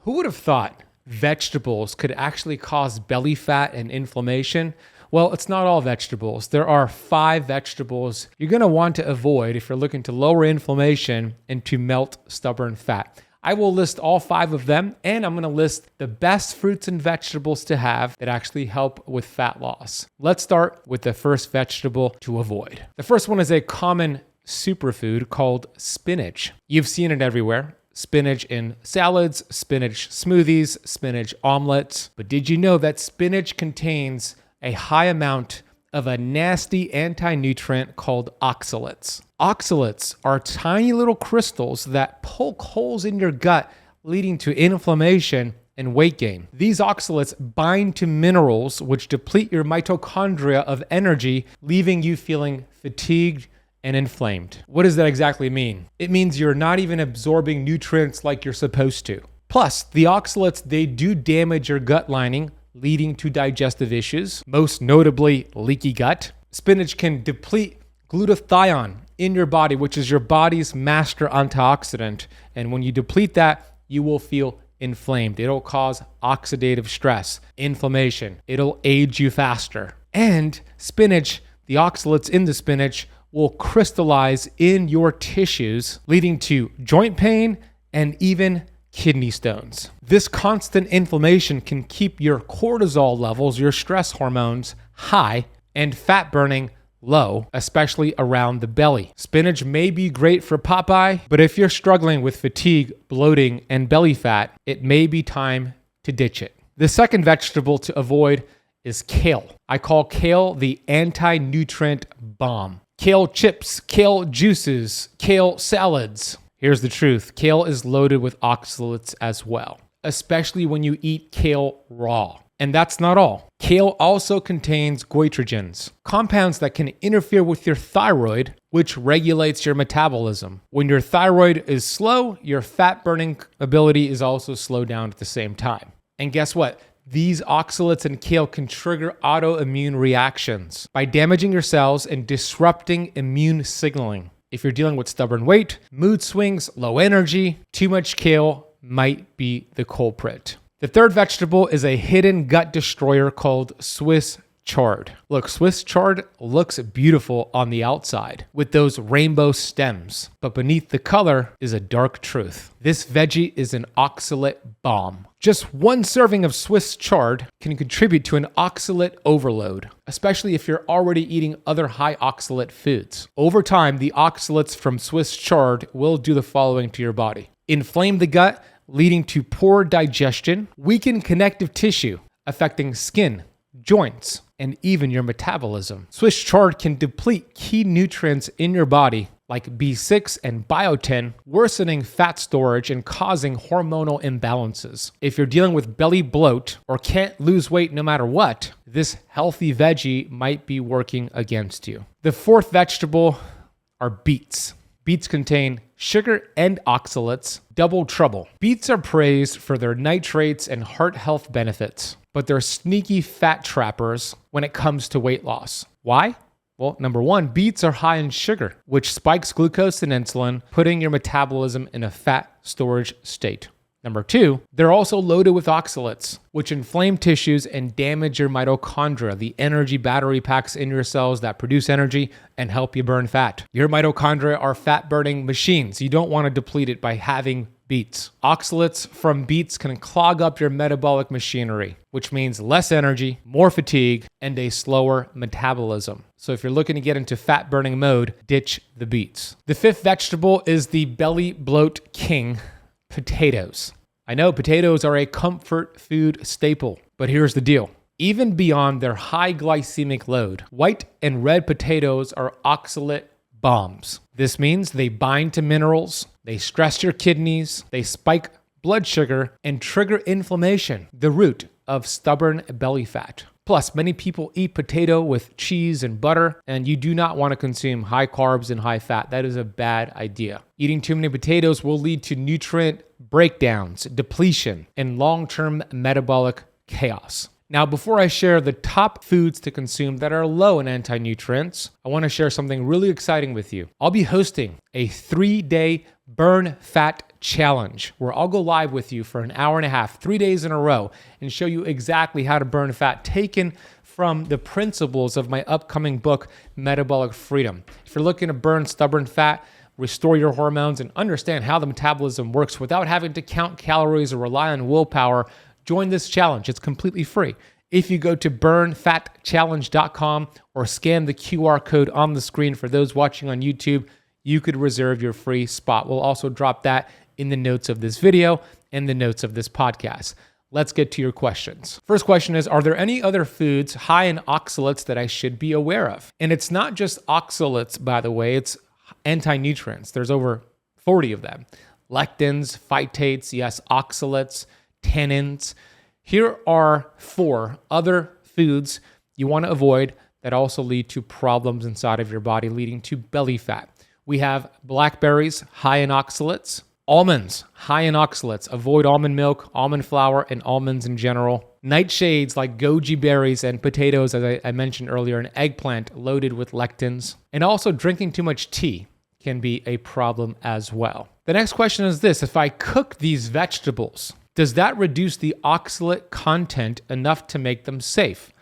Who would have thought vegetables could actually cause belly fat and inflammation? Well, it's not all vegetables. There are 5 vegetables you're going to want to avoid if you're looking to lower inflammation and to melt stubborn fat. I will list all 5 of them, and I'm going to list the best fruits and vegetables to have that actually help with fat loss. Let's start with the first vegetable to avoid. The first one is a common superfood called spinach. You've seen it everywhere. Spinach in salads, spinach smoothies, spinach omelets. But did you know that spinach contains a high amount of a nasty anti-nutrient called oxalates? Oxalates are tiny little crystals that poke holes in your gut, leading to inflammation and weight gain. These oxalates bind to minerals, which deplete your mitochondria of energy, leaving you feeling fatigued and inflamed. What does that exactly mean? It means you're not even absorbing nutrients like you're supposed to. Plus, the oxalates, they do damage your gut lining, leading to digestive issues, most notably leaky gut. Spinach can deplete glutathione in your body, which is your body's master antioxidant. And when you deplete that, you will feel inflamed. It'll cause oxidative stress, inflammation. It'll age you faster. And spinach, the oxalates in the spinach will crystallize in your tissues, leading to joint pain and even kidney stones. This constant inflammation can keep your cortisol levels, your stress hormones, high and fat burning low, especially around the belly. Spinach may be great for Popeye, but if you're struggling with fatigue, bloating, and belly fat, it may be time to ditch it. The second vegetable to avoid is kale. I call kale the anti-nutrient bomb. Kale chips, kale juices, kale salads. Here's the truth. Kale is loaded with oxalates as well, especially when you eat kale raw. And that's not all. Kale also contains goitrogens, compounds that can interfere with your thyroid, which regulates your metabolism. When your thyroid is slow, your fat burning ability is also slowed down at the same time. And guess what? These oxalates in kale can trigger autoimmune reactions by damaging your cells and disrupting immune signaling. If you're dealing with stubborn weight, mood swings, low energy, too much kale might be the culprit. The third vegetable is a hidden gut destroyer called Swiss chard. Look, Swiss chard looks beautiful on the outside with those rainbow stems, but beneath the color is a dark truth. This veggie is an oxalate bomb. Just one serving of Swiss chard can contribute to an oxalate overload, especially if you're already eating other high oxalate foods. Over time, the oxalates from Swiss chard will do the following to your body: inflame the gut, leading to poor digestion, weaken connective tissue, affecting skin, joints, and even your metabolism. Swiss chard can deplete key nutrients in your body like B6 and biotin, worsening fat storage and causing hormonal imbalances. If you're dealing with belly bloat or can't lose weight no matter what, this healthy veggie might be working against you. The fourth vegetable are beets. Beets contain sugar and oxalates, double trouble. Beets are praised for their nitrates and heart health benefits, but they're sneaky fat trappers when it comes to weight loss. Why? Well, number one, beets are high in sugar, which spikes glucose and insulin, putting your metabolism in a fat storage state. Number two, they're also loaded with oxalates, which inflame tissues and damage your mitochondria, the energy battery packs in your cells that produce energy and help you burn fat. Your mitochondria are fat-burning machines. You don't want to deplete it by having beets. Oxalates from beets can clog up your metabolic machinery, which means less energy, more fatigue, and a slower metabolism. So if you're looking to get into fat-burning mode, ditch the beets. The fifth vegetable is the belly bloat king, potatoes. I know potatoes are a comfort food staple, but here's the deal. Even beyond their high glycemic load, white and red potatoes are oxalate bombs. This means they bind to minerals, they stress your kidneys, they spike blood sugar, and trigger inflammation, the root of stubborn belly fat. Plus, many people eat potato with cheese and butter, and you do not want to consume high carbs and high fat. That is a bad idea. Eating too many potatoes will lead to nutrient breakdowns, depletion, and long-term metabolic chaos. Now, before I share the top foods to consume that are low in anti-nutrients, I want to share something really exciting with you. I'll be hosting a 3-day burn fat challenge, where I'll go live with you for an hour and a half, 3 days in a row, and show you exactly how to burn fat, taken from the principles of my upcoming book, Metabolic Freedom. If you're looking to burn stubborn fat, restore your hormones, and understand how the metabolism works without having to count calories or rely on willpower, join this challenge. It's completely free. If you go to burnfatchallenge.com or scan the QR code on the screen for those watching on YouTube, you could reserve your free spot. We'll also drop that in the notes of this video and the notes of this podcast. Let's get to your questions. First question is, are there any other foods high in oxalates that I should be aware of? And it's not just oxalates, by the way, it's anti-nutrients. There's over 40 of them. Lectins, phytates, yes, oxalates, tannins. Here are 4 other foods you want to avoid that also lead to problems inside of your body, leading to belly fat. We have blackberries, high in oxalates. Almonds, high in oxalates. Avoid almond milk, almond flour, and almonds in general. Nightshades like goji berries and potatoes, as I mentioned earlier, and eggplant loaded with lectins. And also drinking too much tea can be a problem as well. The next question is this: if I cook these vegetables, does that reduce the oxalate content enough to make them safe?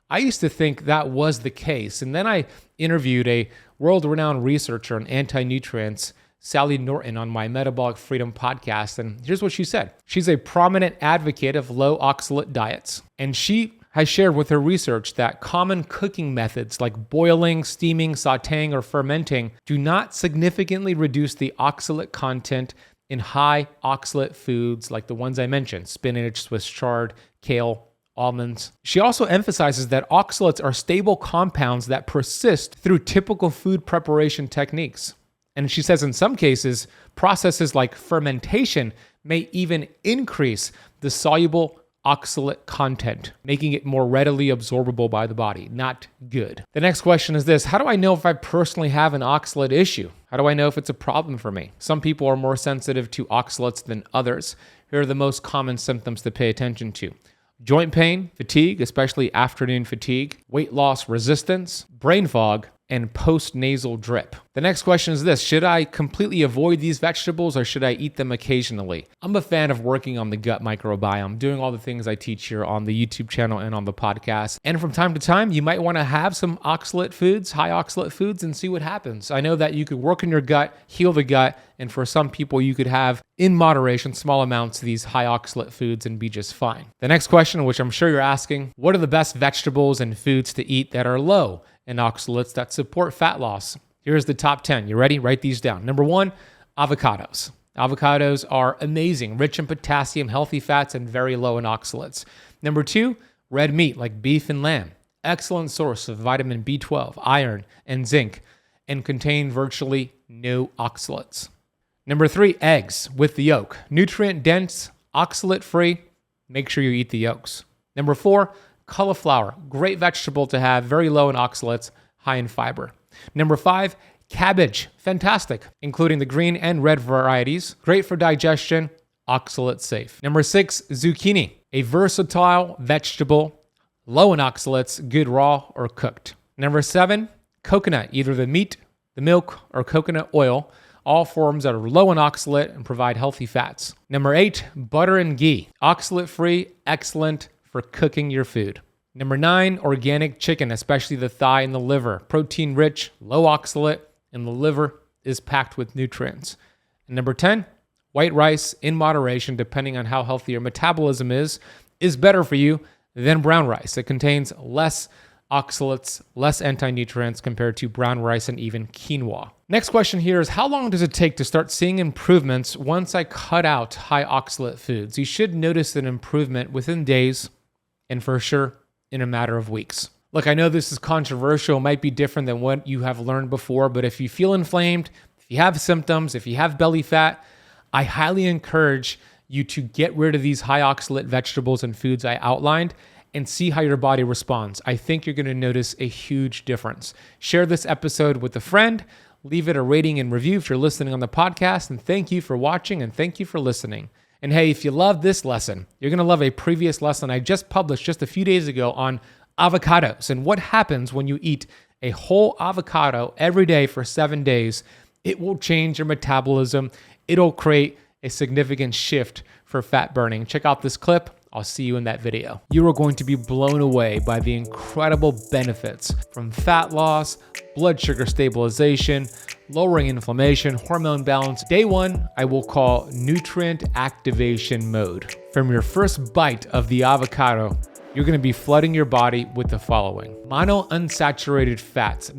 I used to think that was the case, and then I interviewed a world-renowned researcher on anti-nutrients, Sally Norton, on my Metabolic Freedom podcast, and here's what she said. She's a prominent advocate of low-oxalate diets, and she has shared with her research that common cooking methods like boiling, steaming, sautéing, or fermenting do not significantly reduce the oxalate content in high oxalate foods like the ones I mentioned: spinach, Swiss chard, kale, almonds. She also emphasizes that oxalates are stable compounds that persist through typical food preparation techniques. And she says in some cases, processes like fermentation may even increase the soluble oxalate content, making it more readily absorbable by the body. Not good. The next question is this: how do I know if I personally have an oxalate issue? How do I know if it's a problem for me? Some people are more sensitive to oxalates than others. Here are the most common symptoms to pay attention to: joint pain, fatigue, especially afternoon fatigue, weight loss resistance, brain fog, and post-nasal drip. The next question is this: should I completely avoid these vegetables or should I eat them occasionally? I'm a fan of working on the gut microbiome, doing all the things I teach here on the YouTube channel and on the podcast. And from time to time, you might want to have some oxalate foods, high oxalate foods, and see what happens. I know that you could work in your gut, heal the gut, and for some people, you could have, in moderation, small amounts of these high oxalate foods and be just fine. The next question, which I'm sure you're asking: what are the best vegetables and foods to eat that are low in oxalates that support fat loss? Here's the top 10. You ready? Write these down. Number 1, avocados. Avocados are amazing, rich in potassium, healthy fats, and very low in oxalates. Number 2, red meat like beef and lamb. Excellent source of vitamin B12, iron, and zinc, and contain virtually no oxalates. Number 3, eggs with the yolk. Nutrient dense, oxalate free. Make sure you eat the yolks. Number 4, cauliflower. Great vegetable to have, very low in oxalates, high in fiber. Number 5, cabbage. Fantastic, including the green and red varieties. Great for digestion, oxalate safe. Number 6, zucchini. A versatile vegetable, low in oxalates, good raw or cooked. Number 7, coconut. Either the meat, the milk, or coconut oil. All forms that are low in oxalate and provide healthy fats. Number 8, butter and ghee. Oxalate free, excellent for cooking your food. Number 9, organic chicken, especially the thigh and the liver. Protein rich, low oxalate, and the liver is packed with nutrients. And number 10, white rice in moderation, depending on how healthy your metabolism is better for you than brown rice. It contains less oxalates, less anti-nutrients compared to brown rice and even quinoa. Next question here is: how long does it take to start seeing improvements once I cut out high oxalate foods? You should notice an improvement within days, and for sure in a matter of weeks. Look, I know this is controversial, might be different than what you have learned before, but if you feel inflamed, if you have symptoms, if you have belly fat, I highly encourage you to get rid of these high oxalate vegetables and foods I outlined and see how your body responds. I think you're going to notice a huge difference. Share this episode with a friend, leave it a rating and review if you're listening on the podcast, and thank you for watching and thank you for listening. And hey, if you love this lesson, you're going to love a previous lesson I just published just a few days ago on avocados and what happens when you eat a whole avocado every day for 7 days. It will change your metabolism. It'll create a significant shift for fat burning. Check out this clip. I'll see you in that video. You are going to be blown away by the incredible benefits from fat loss, blood sugar stabilization, lowering inflammation, hormone balance. Day 1, I will call nutrient activation mode. From your first bite of the avocado, you're going to be flooding your body with the following: monounsaturated fats,